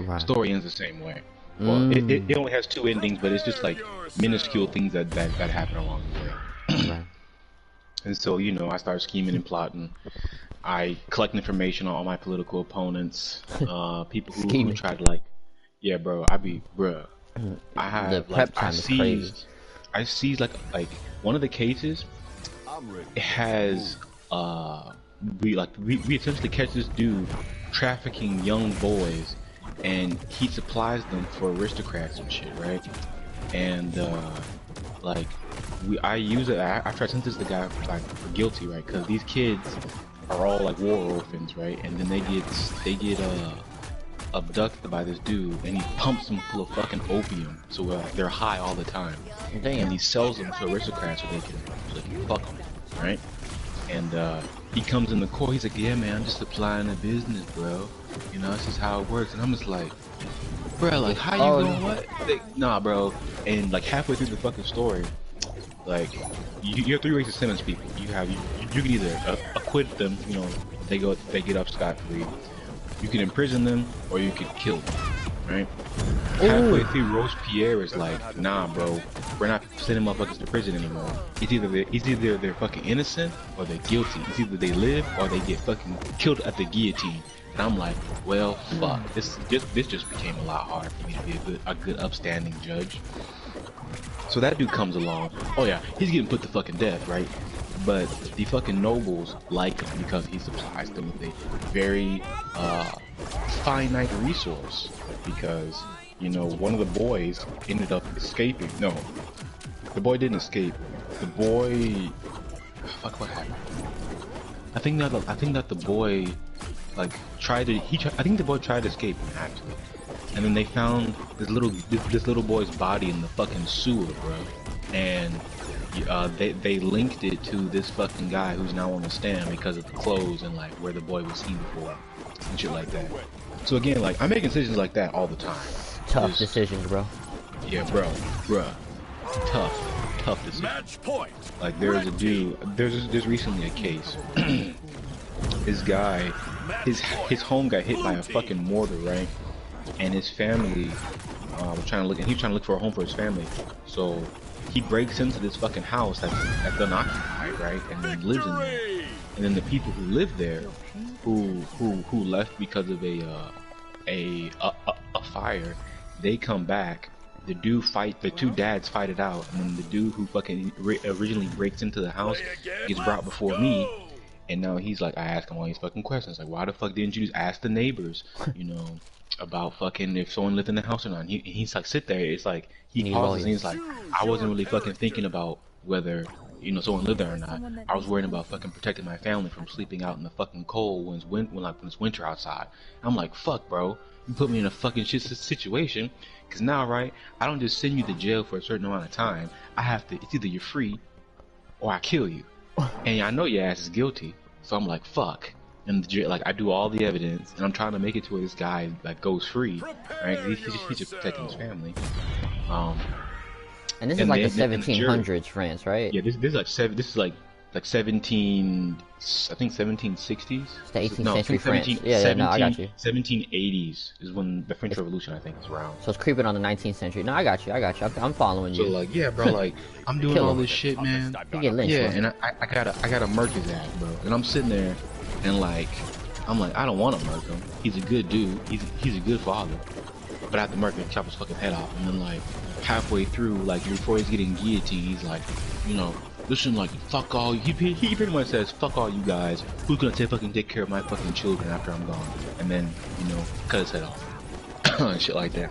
Right. Story ends the same way. Well, it only has two endings, but it's just like minuscule things that happen along the way. Right. And so, you know, I started scheming and plotting. I collect information on all my political opponents, people who try to like, yeah, bro, I have The prep time is crazy. I seized like one of the cases. It has we essentially catch this dude trafficking young boys, and he supplies them for aristocrats and shit, right? And like I use it. I try to sentence the guy for guilty, right? Because these kids are all like war orphans, right? And then they get abducted by this dude, and he pumps them full of fucking opium, so they're high all the time. Damn. And he sells them to aristocrats so they can fuck them, right? And he comes in the court. He's like, "Yeah, man, I'm just supplying the business, bro. You know, this is how it works." And I'm just like, "Bro, like, how you know what?" Like, nah, bro. And like halfway through the fucking story, like, you have three ways to sentence people. You can either acquit them, you know, they get off scot-free. You can imprison them, or you can kill them, right? Halfway through, Robespierre is like, "Nah, bro, we're not sending motherfuckers to prison anymore. It's either they're fucking innocent or they're guilty. It's either they live or they get fucking killed at the guillotine." And I'm like, well, fuck. This just became a lot harder for me to be a good upstanding judge. So that dude comes along. Oh yeah, he's getting put to fucking death, right? But the fucking nobles like him because he supplies them with a very finite resource. Because, you know, one of the boys ended up escaping. No, the boy didn't escape. The boy, fuck, what happened? I think that the boy, like, I think the boy tried to escape actually, and then they found this little boy's body in the fucking sewer, bro. And they linked it to this fucking guy who's now on the stand because of the clothes and like where the boy was seen before and shit like that. So again, like, I'm making decisions like that all the time. Tough decisions, bro. Yeah, bruh. Tough decisions. Match point. Like, there's recently a case. This guy, his home got hit by a fucking mortar, right? And his family was trying to look, and he's trying to look for a home for his family. So he breaks into this fucking house that's unoccupied, right? And then lives in there. And then the people who live there, who left because of a fire, they come back. The two dads fight it out, and then the dude who fucking originally breaks into the house gets brought before me. And now he's like, I ask him all these fucking questions, like, why the fuck didn't you just ask the neighbors, you know, about fucking if someone lived in the house or not? And he's like, sit there. It's like, he pauses and he's like, I wasn't really fucking thinking about whether, you know, someone lived there or not. I was worrying about fucking protecting my family from sleeping out in the fucking cold when it's winter outside. I'm like, fuck, bro, you put me in a fucking shit situation, because now, right, I don't just send you to jail for a certain amount of time. I have to, it's either you're free or I kill you. And I know your ass is guilty, so I'm like, fuck. And like, I do all the evidence, and I'm trying to make it to where this guy like goes free, right? He's just protecting his family. And this is like the 1700s France, right? Yeah, this is like 17, I think 1760s. It's the 18th century France. Yeah, no, I got you. 1780s is when the French Revolution, I think, is around. So it's creeping on the 19th century. No, I got you. I'm following you. So like, yeah, bro, like, I'm doing all this shit, man. You get lynched, yeah, man. and I gotta murk his ass, bro. And I'm sitting there, and like, I'm like, I don't want to murk him. He's a good dude. He's a good father. But I have to murk him, chop his fucking head off, and then like halfway through, like before he's getting guillotined, he's like, you know, listen, like, fuck all. He pretty much says, fuck all you guys. Who's gonna fucking take care of my fucking children after I'm gone? And then, you know, cut his head off, and shit like that.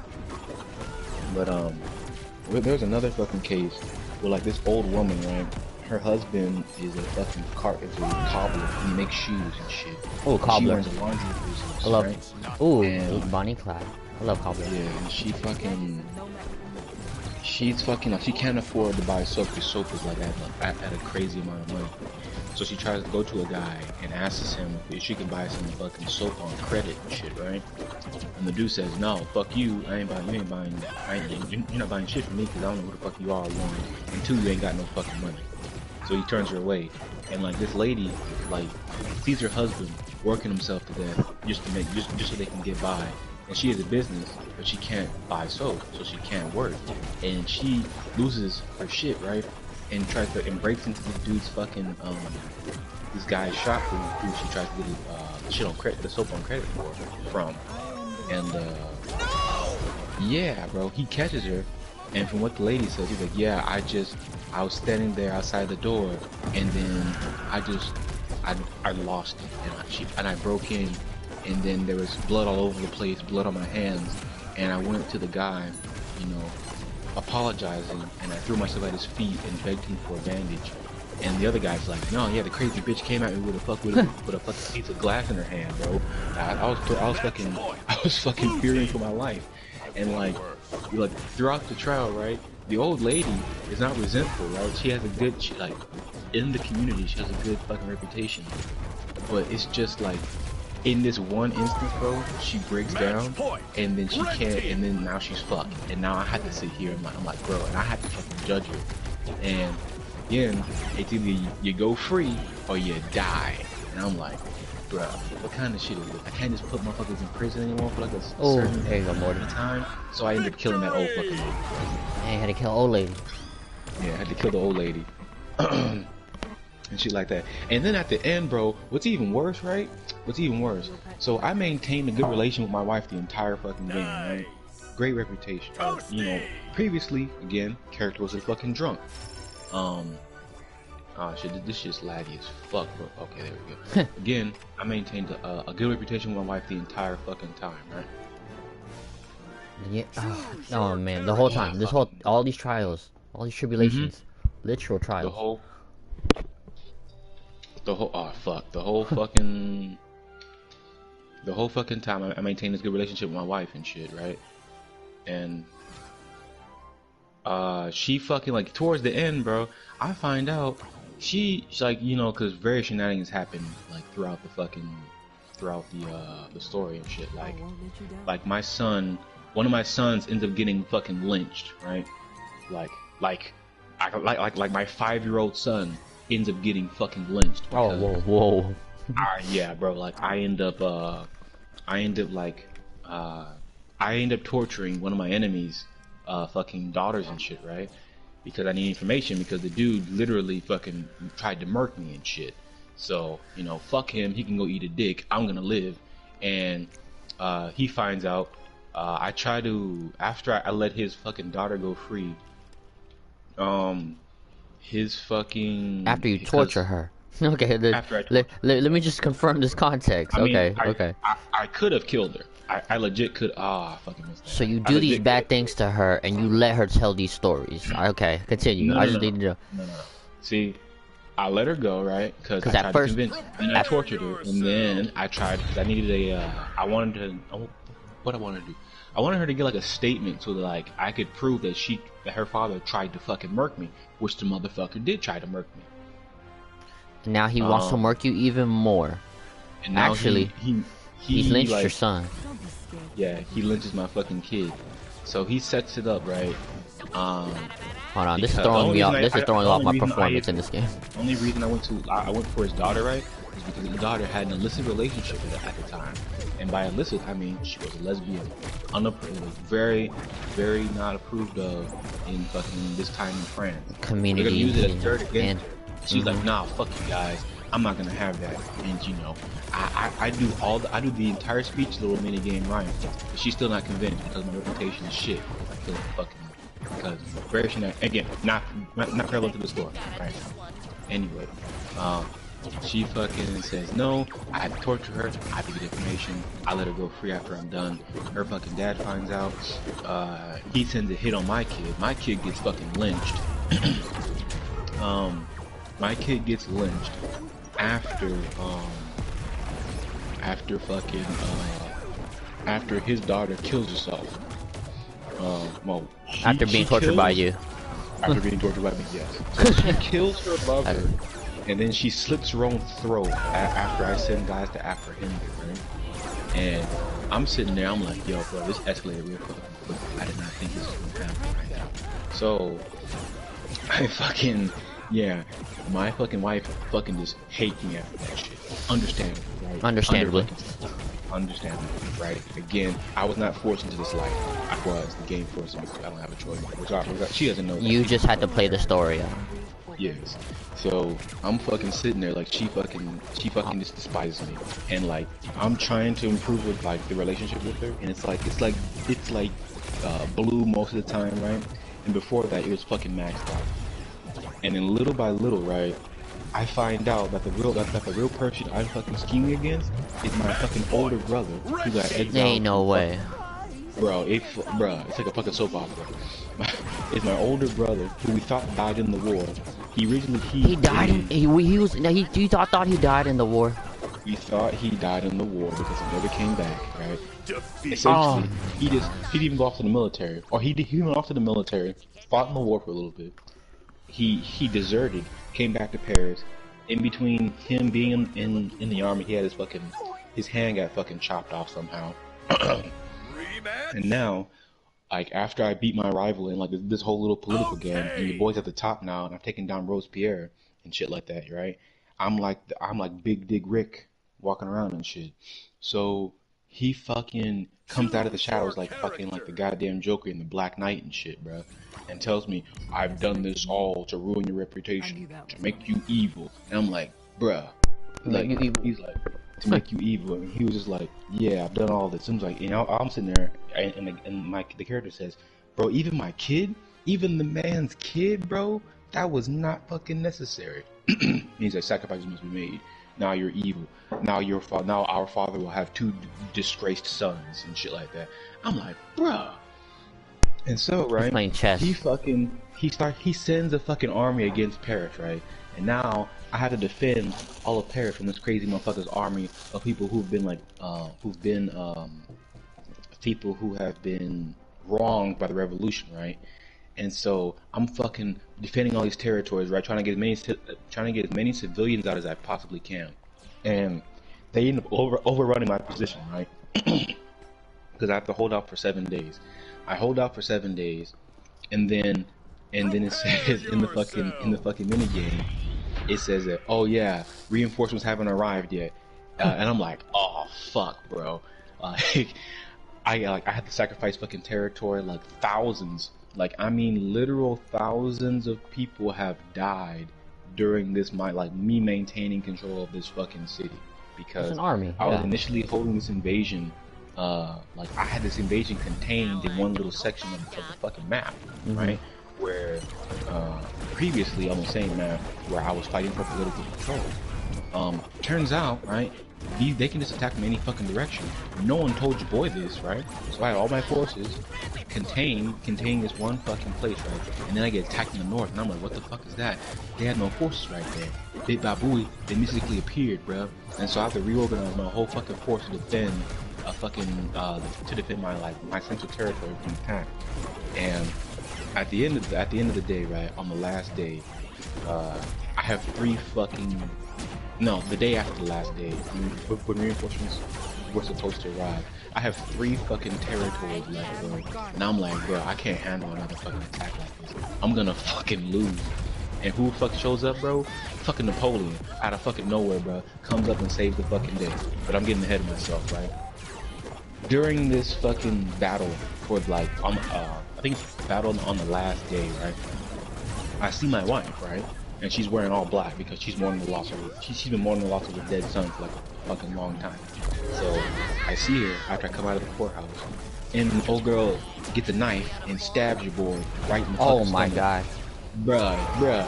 But there's another fucking case where like this old woman, right? Her husband is a fucking cobbler. He makes shoes and shit. Oh, cobbler. She runs a laundry business. I love. Right? Ooh, Bonnie Clyde. I love cobbler. Yeah, and she's fucking like, she can't afford to buy soap because soap is like at a crazy amount of money. So she tries to go to a guy and asks him if she can buy some fucking soap on credit and shit, right? And the dude says, no, fuck you, you're not buying shit from me because I don't know who the fuck you are, one, and two, you ain't got no fucking money. So he turns her away, and like this lady, like, sees her husband working himself to death just so they can get by, and she has a business, but she can't buy soap, so she can't work, and she loses her shit, right? And tries to and breaks into this dude's fucking this guy's shop who she tries to get the shit on credit, the soap on credit from, and yeah, bro, he catches her, and from what the lady says, he's like, yeah, I was standing there outside the door, and then I lost it, and I broke in, and then there was blood all over the place, blood on my hands, and I went to the guy, you know, apologizing, and I threw myself at his feet and begged him for a bandage. And the other guy's like, no, yeah, the crazy bitch came at me with a fucking piece of glass in her hand, bro. I was fucking fearing for my life. And like throughout the trial, right, the old lady is not resentful, right? She has a good, like, in the community, she has a good fucking reputation. But it's just like, in this one instance, bro, she breaks down, and then she can't, and then now she's fucked. And now I have to sit here, and I'm like, bro, and I have to fucking judge her. And again, it's either you go free or you die. And I'm like, bro, what kind of shit is this? I can't just put motherfuckers in prison anymore for like a certain there you go, Morty. time. So I ended up killing that old fucking lady. Hey, had to kill old lady. Yeah, I had to kill the old lady. And shit like that. And then at the end, bro, what's even worse, right? What's even worse? So I maintained a good relation with my wife the entire fucking game, right? Great reputation. You know, previously, again, character was a fucking drunk. Oh shit, this shit's laggy as fuck, bro. Okay, there we go. Again, I maintained a good reputation with my wife the entire fucking time, right? Yeah. Oh man, the whole time, all these trials, all these tribulations, literal trials. The whole fucking time I maintained this good relationship with my wife and shit, right? And she fucking, like, towards the end, bro, I find out she's like, you know, because various shenanigans happen like throughout the story and shit, like my son, one of my sons ends up getting fucking lynched, right? Like my 5-year-old son ends up getting fucking lynched. Oh, whoa. Yeah, bro. Like I end up torturing one of my enemies' fucking daughters and shit, right? Because I need information, because the dude literally fucking tried to murk me and shit. So, you know, fuck him. He can go eat a dick. I'm gonna live. And he finds out. I try to, after I let his fucking daughter go free. His fucking, after you torture her. Okay, let me just confirm this context. I mean, okay. I could have killed her. I legit could. I fucking missed that. So you do these bad things to her, and you let her tell these stories. Okay, continue. I just need to know. No. See, I let her go, right? Because I tried to convince her, and I tortured her, and then I tried, because I needed what I wanted to do. I wanted her to get like a statement so that like I could prove that her father tried to fucking murk me, which the motherfucker did try to murk me. Now he wants to murk you even more. And now actually, he's lynched your son. Yeah, he lynches my fucking kid. So he sets it up, right? Hold on, this is throwing me off. This is throwing off my performance in this game. The only reason I went for his daughter, right, is because his daughter had an illicit relationship with her at the time. And by illicit, I mean she was a lesbian, very, very not approved of in fucking this time in France. Community. They're gonna use it as dirt against her. She's like, nah, fuck you guys. I'm not gonna have that. And you know, I do the entire speech, little mini game right. But she's still not convinced because my reputation is shit. Because very again, not parallel to the story, right? Anyway, she fucking says no. I had to torture her. I had to get information. I let her go free after I'm done. Her fucking dad finds out. He sends a hit on my kid. My kid gets fucking lynched. My kid gets lynched after his daughter kills herself. After being tortured by you. After being tortured by me, yes. So she kills her lover, and then she slits her own throat after I send guys to apprehend her, right? And I'm sitting there, I'm like, yo, bro, this escalated real fucking quick. I did not think this was gonna happen right now. So I fucking, yeah, my fucking wife fucking just hates me after that shit. Understandably, right? Understandably. understandable, right? Again, I was not forced into this life. I was. The game forced me. I don't have a choice. She doesn't know that. You just had to play the story out. Yes. So I'm fucking sitting there like she fucking just despises me, and like I'm trying to improve with like the relationship with her, and it's like blue most of the time, right? And before that, it was fucking maxed out. And then little by little, right, I find out that the real person I'm fucking scheming against is my fucking older brother who got exiled. Ain't no way. Bro, it's like a fucking soap opera. It's my older brother who we thought died in the war. He originally he died in he thought he died in the war. We thought he died in the war because he never came back, right? Essentially, he didn't even go off to the military, or he went off to the military, fought in the war for a little bit. He deserted, came back to Paris. In between him being in the army, he had his hand got fucking chopped off somehow. And now, like after I beat my rival in like this whole little political game, and your boy's at the top now, and I've taken down Robespierre and shit like that, right? I'm like Big Dig Rick walking around and shit. So he fucking comes out of the shadows like the goddamn Joker in the Black Knight and shit, bro, and tells me I've done this all to ruin your reputation, to make you evil. And I'm like, bruh, he's like, to make you evil. And he was just like, yeah, I've done all this. And like, I'm sitting there, and the character says, bro, even my kid, even the man's kid, bro, that was not fucking necessary. Means that sacrifices must be made. Now you're evil. Now our father will have 2 disgraced sons and shit like that. I'm like, bruh. And so, right, playing chess. He sends a fucking army against Paris, right? And now I have to defend all of Paris from this crazy motherfucker's army of people who've been people who have been wronged by the revolution, right? And so I'm fucking defending all these territories, right? Trying to get as many civilians out as I possibly can, and they end up overrunning my position, right? Because I have to hold out for 7 days. I hold out for 7 days, and then it says in the fucking mini game, it says that, oh yeah, reinforcements haven't arrived yet, and I'm like, oh fuck, bro. I had to sacrifice fucking territory, like thousands. Like, I mean, literal thousands of people have died during this, me maintaining control of this fucking city. Because an army, I was initially holding this invasion, I had this invasion contained in one little section of the fucking map, right? Where, previously on the same map, where I was fighting for political control. Turns out, right, they can just attack from any fucking direction. No one told your boy this, right? So I had all my forces containing this one fucking place, right? And then I get attacked in the north, and I'm like, what the fuck is that? They had no forces right there. Big Babui, they mystically appeared, bro. And so I have to reorganize my whole fucking force to defend my central territory from attack. And at the end of the day, right, on the last day, I have 3 fucking. No, the day after the last day, when reinforcements were supposed to arrive, I have 3 fucking territories left, bro. And I'm like, bro, I can't handle another fucking attack like this. I'm gonna fucking lose. And who the fuck shows up, bro? Fucking Napoleon, out of fucking nowhere, bro. Comes up and saves the fucking day. But I'm getting ahead of myself, right? During this fucking battle, I think it's battle on the last day, right? I see my wife, right? And she's wearing all black because she's mourning the loss of she's been mourning the loss of her dead son for like a fucking long time. So I see her after I come out of the courthouse, and the old girl gets a knife and stabs your boy right in the fucking stomach. my god. Bruh,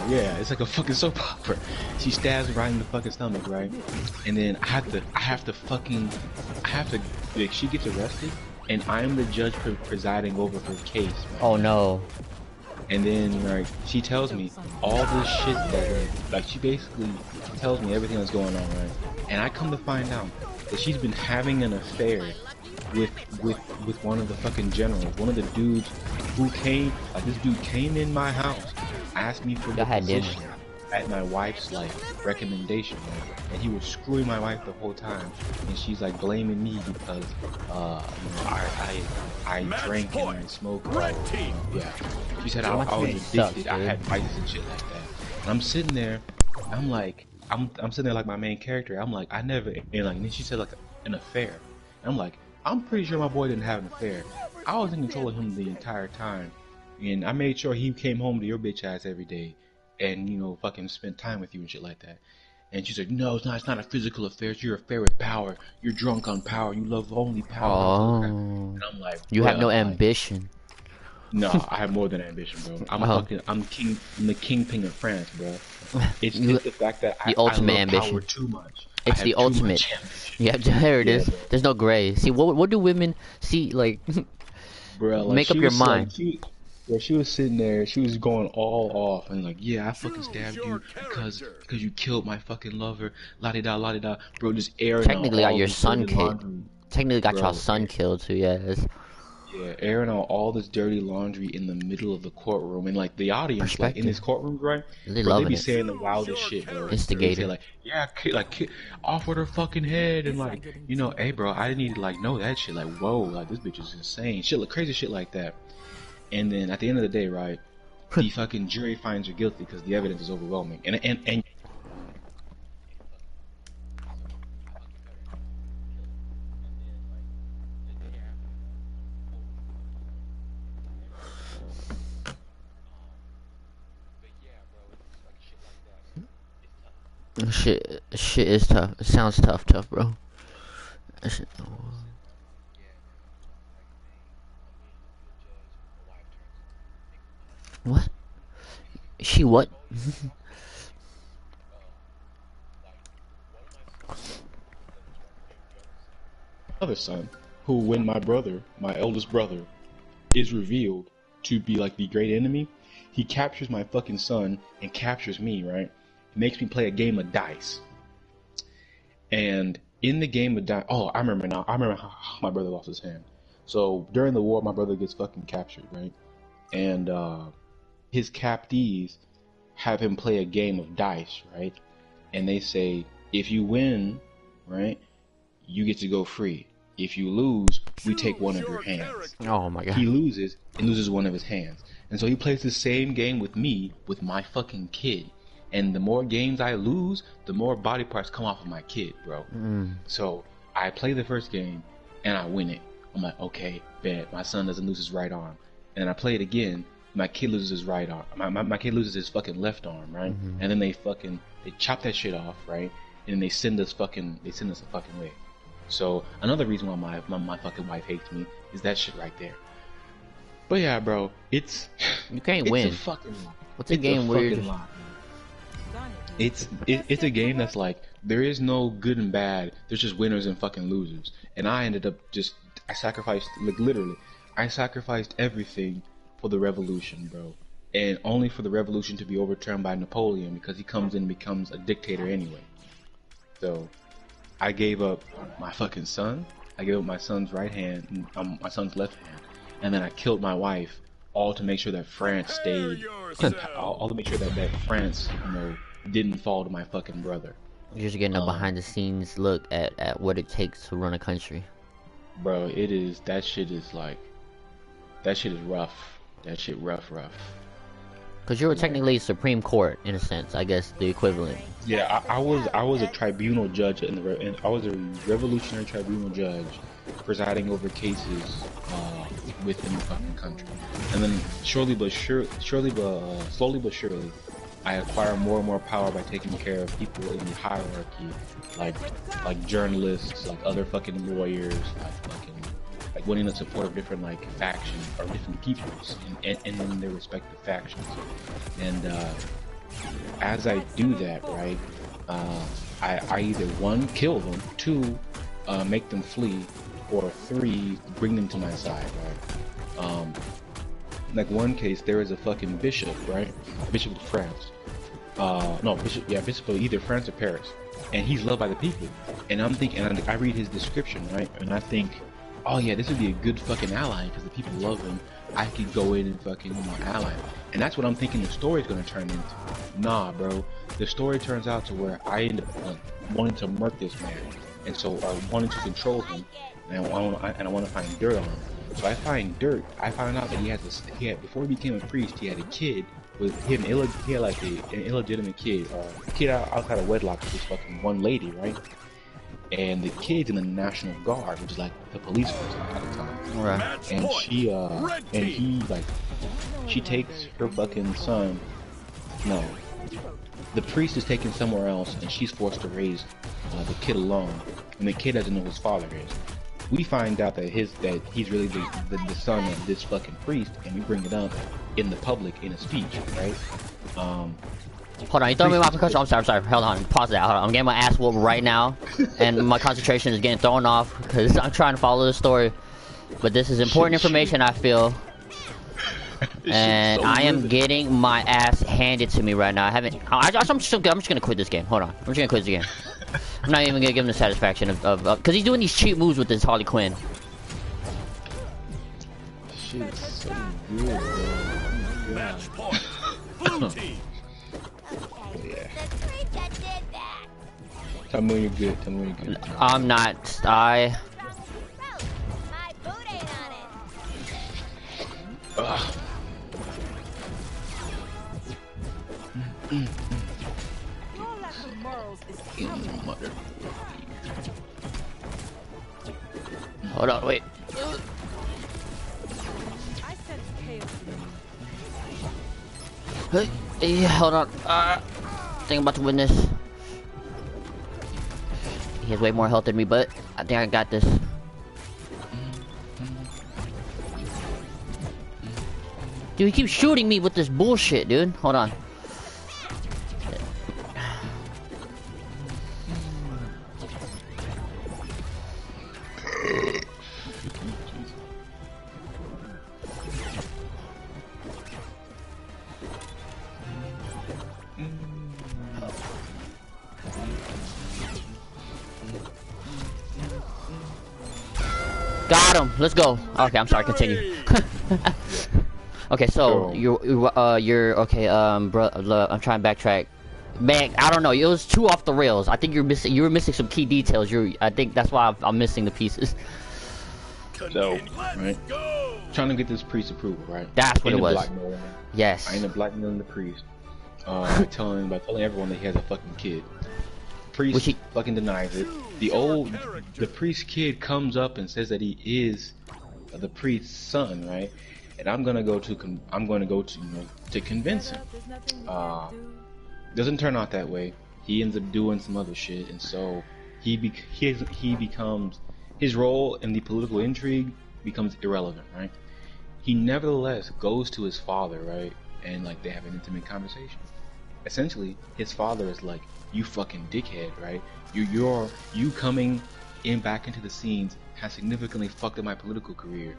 yeah, it's like a fucking soap opera. She stabs me right in the fucking stomach, right? And then I have to, like, she gets arrested, and I am the judge presiding over her case, man. Oh no. And then, like, she tells me all this shit that, she basically tells me everything that's going on, right? And I come to find out that she's been having an affair with one of the fucking generals, one of the dudes who came, this dude came in my house, asked me for the position at my wife's, recommendation, right? And he was screwing my wife the whole time, and she's, blaming me because, I drank and I smoked, yeah. She said I was addicted, I had vices and shit like that. And I'm sitting there, I'm sitting there like my main character, I'm like, I never, and then she said, an affair. And I'm like, I'm pretty sure my boy didn't have an affair. I was in control of him the entire time. And I made sure he came home to your bitch ass every day. And, you know, fucking spent time with you and shit like that. And she said, no, it's not a physical affair. It's your affair with power. You're drunk on power. You love only power. Oh. And I'm like, You have no like, ambition. no, I have more than ambition, bro. I'm the kingpin of France, bro. It's the fact that I love ambition. Power too much. It's the ultimate. Yeah, there it is. Bro. There's no gray. See, what do women see? Like, bro, like make up your mind. Like, she was sitting there. She was going all off and like, yeah, I fucking stabbed you because you killed my fucking lover. La di da, bro. Just airing technically got your son killed. Technically got your son killed too. Yes. Yeah, airing out all this dirty laundry in the middle of the courtroom, and like the audience, like in this courtroom, right? They be saying the wildest shit, bro. Instigating. Like, yeah, off with her fucking head, and like, you know, hey, bro, I didn't need to like know that shit. Like, whoa, like this bitch is insane, shit, like crazy shit like that. And then at the end of the day, right, the fucking jury finds her guilty because the evidence is overwhelming, and. Shit is tough. It sounds tough, bro. What? She what? Other son, who when my eldest brother, is revealed to be like the great enemy, he captures my fucking son and captures me, right? Makes me play a game of dice. And in the game of dice, I remember now. I remember how my brother lost his hand. So during the war, my brother gets fucking captured, right? And his captees have him play a game of dice, right? And they say, if you win, right, you get to go free. If you lose, we take one of your hands. Oh my god. He loses and loses one of his hands. And so he plays the same game with me, with my fucking kid. And the more games I lose, the more body parts come off of my kid, bro. So I play the first game and I win it. I'm like, okay, bet my son doesn't lose his right arm. And then I play it again. My kid loses his right arm. My kid loses his fucking left arm, right? And then they chop that shit off, right? And then they send us a fucking way. So another reason why my fucking wife hates me is that shit right there. But yeah, bro, you can't win. What's a game where you're just... It's a game that's like, there is no good and bad, there's just winners and fucking losers. And I ended up I sacrificed everything for the revolution, bro. And only for the revolution to be overturned by Napoleon, because he comes in and becomes a dictator anyway. So I gave up my fucking son, I gave up my son's right hand, my son's left hand, and then I killed my wife, all to make sure that France stayed, all to make sure that France, you know, didn't fall to my fucking brother. You're just getting a behind the scenes look at what it takes to run a country. Bro, that shit is rough. That shit rough. Cause you were technically Supreme Court in a sense, I guess the equivalent. Yeah, I was a tribunal judge and I was a revolutionary tribunal judge presiding over cases within the fucking country. And then slowly but surely, I acquire more and more power by taking care of people in the hierarchy, like journalists, like other fucking lawyers, like winning the support of different like factions or different peoples and in their respective factions. And as I do that, right, I either 1, kill them, 2, make them flee, or 3, bring them to my side, right? Like one case, there is a fucking bishop, right? Bishop of France. Bishop of either France or Paris. And he's loved by the people. And I'm thinking, and I read his description, right? And I think, oh yeah, this would be a good fucking ally because the people love him. I could go in and fucking ally. And that's what I'm thinking the story's gonna turn into. Nah, bro. The story turns out to where I end up wanting to murk this man. And so I wanted to control him. And I want to find dirt on him. So I find dirt. I found out that he had before he became a priest, he had a kid with him. He had like an illegitimate kid, a kid outside of wedlock with this fucking one lady, right? and the kid's in the National Guard, which is like the police force at the time. Right. And she takes her fucking son. No, the priest is taken somewhere else, and she's forced to raise the kid alone, and the kid doesn't know who his father is. We find out that he's really the son of this fucking priest, and we bring it up in the public in a speech, right? Hold on, you throwing me off because I'm sorry. Hold on, pause that. Hold on, I'm getting my ass whooped right now, and my concentration is getting thrown off because I'm trying to follow the story. But this is important information, I feel, and I am getting my ass handed to me right now. I'm just gonna quit this game. Hold on, I'm just gonna quit this game. I'm not even gonna give him the satisfaction of because he's doing these cheap moves with this Harley Quinn. Shit's so good, bro. Oh my God. Yeah. Tell me when you're good. Tell me when you're good. I'm not. Ugh. Hold on, wait. Yeah, hold on. I think I'm about to win this. He has way more health than me, but I think I got this. Dude, he keeps shooting me with this bullshit, dude. Hold on. Got him. Let's go. Okay, I'm sorry. Continue. Okay, so you're okay. Bro, I'm trying to backtrack. Man, I don't know. It was too off the rails. I think you were missing some key details. I think that's why I'm missing the pieces. So, right, trying to get this priest approval, right? That's what it was. Yes. I end up blackmailing the priest. By telling everyone that he has a fucking kid. Priest fucking denies it. The priest kid comes up and says that he is the priest's son, right? And I'm gonna go to to convince him. Doesn't turn out that way. He ends up doing some other shit, and so he becomes, his role in the political intrigue becomes irrelevant, right? He nevertheless goes to his father, right? And like they have an intimate conversation. Essentially, his father is like, "You fucking dickhead, right? You coming back into the scenes has significantly fucked up my political career,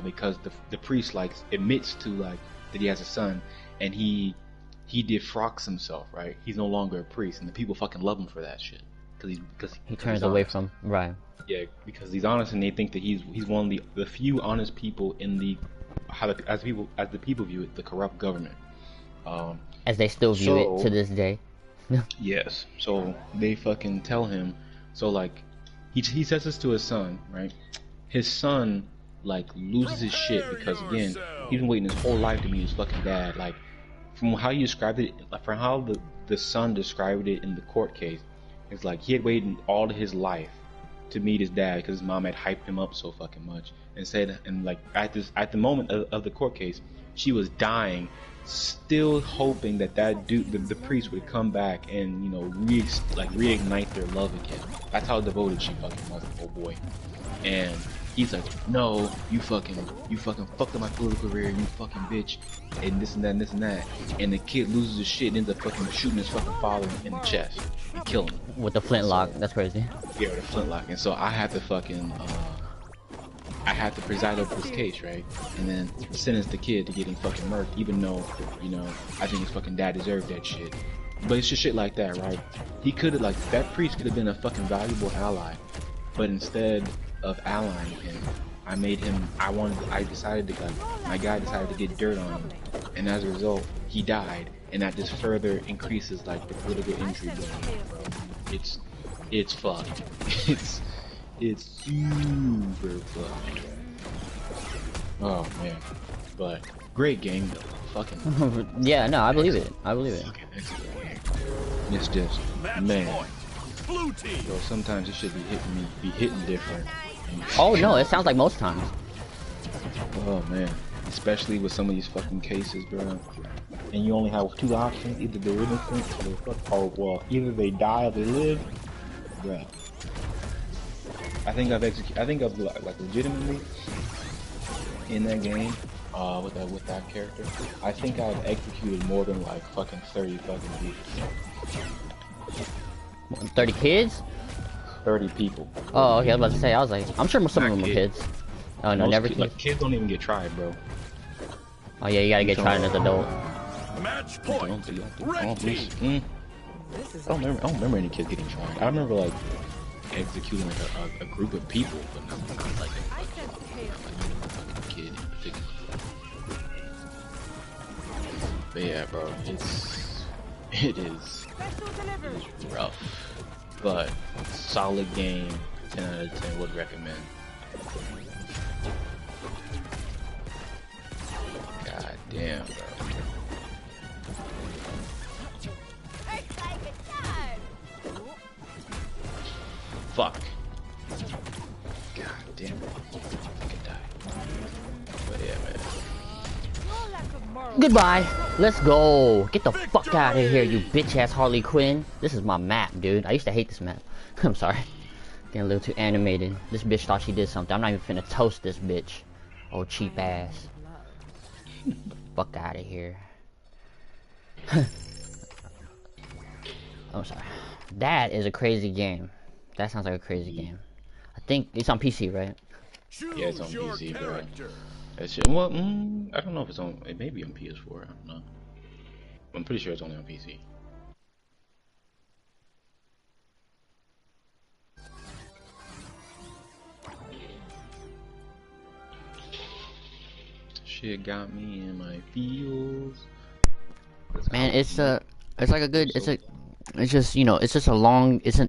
because the priest admits to that he has a son, and he defrocks himself, right? He's no longer a priest, and the people fucking love him for that shit because he turns away from right. Yeah, because he's honest, and they think that he's one of the few honest people in as the people view it, the corrupt government. As they still view it to this day. Yes. So they fucking tell him. So like, he says this to his son, right? His son loses his shit because again, he's been waiting his whole life to meet his fucking dad. Like, from how you described it, from how the son described it in the court case, it's like he had waited all of his life to meet his dad because his mom had hyped him up so fucking much and said, and like at the moment of the court case, she was dying, still hoping that dude, the priest, would come back and reignite their love again. That's how devoted she fucking was, oh boy. And he's like, "No, you fucking fucked up my political career, you fucking bitch," and this and that and this and that. And the kid loses his shit and ends up fucking shooting his fucking father in the chest and killing him with the flintlock. That's crazy. Yeah, with a flintlock. And so I had to fucking I had to preside over this case, right? And then sentence the kid to getting fucking murked, even though, I think his fucking dad deserved that shit. But it's just shit like that, right? He could have, that priest could have been a fucking valuable ally. But instead of allying him, my guy decided to get dirt on him. And as a result, he died. And that just further increases, the political intrigue. It's fucked. It's super fucked. Oh man, but great game though. Fucking yeah, no, I believe it. I believe it. It's just, man, Blue team. Bro, sometimes it should be hitting different. Oh no, it sounds like most times. Oh man, especially with some of these fucking cases, bro. And you only have two options: either they're innocent or well, either they die or they live, bro. I think I've like legitimately in that game, with that character. I think I've executed more than like fucking 30 fucking people. 30 kids? 30 people. Oh, okay. I was about to say. I was like, I'm sure some of them were kids. Oh no, never kids. Like, kids don't even get tried, bro. Oh yeah, you gotta get tried as an adult. Match point. Red team. I don't remember any kids getting tried. I remember like executing like a group of people, but not like a kid in particular. But yeah, bro, it is rough, but solid game. 10 out of 10 would recommend. God damn, bro. Fuck. God damn it. I could die. But yeah, man. Goodbye. Let's go. Get the fuck out of here, you bitch ass Harley Quinn. This is my map, dude. I used to hate this map. I'm sorry. Getting a little too animated. This bitch thought she did something. I'm not even finna toast this bitch. Oh, cheap ass. Fuck out of here. I'm sorry. That is a crazy game. That sounds like a crazy game. I think it's on PC, right? Yeah, it's on PC, bro. That shit. Well, I don't know if it's on. It may be on PS4. I don't know. I'm pretty sure it's only on PC. Shit got me in my feels. Man, it's like a good. It's just, you know, it's just a long. It's an